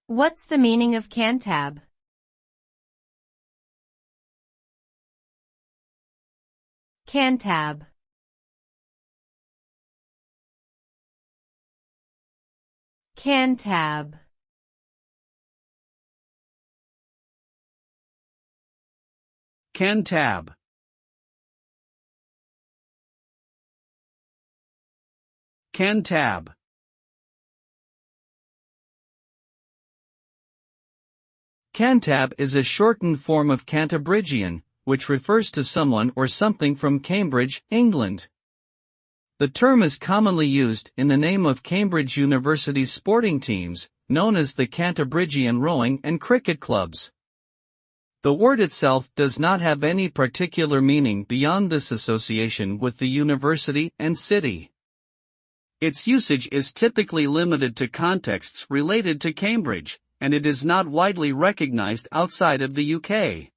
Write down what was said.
What's the meaning of Cantab? Cantab. Cantab. Cantab. Cantab. Cantab is a shortened form of Cantabrigian, which refers to someone or something from Cambridge, England. The term is commonly used in the name of Cambridge University's sporting teams, known as the Cantabrigian Rowing and Cricket Clubs. The word itself does not have any particular meaning beyond this association with the university and city. Its usage is typically limited to contexts related to Cambridge, and it is not widely recognized outside of the UK.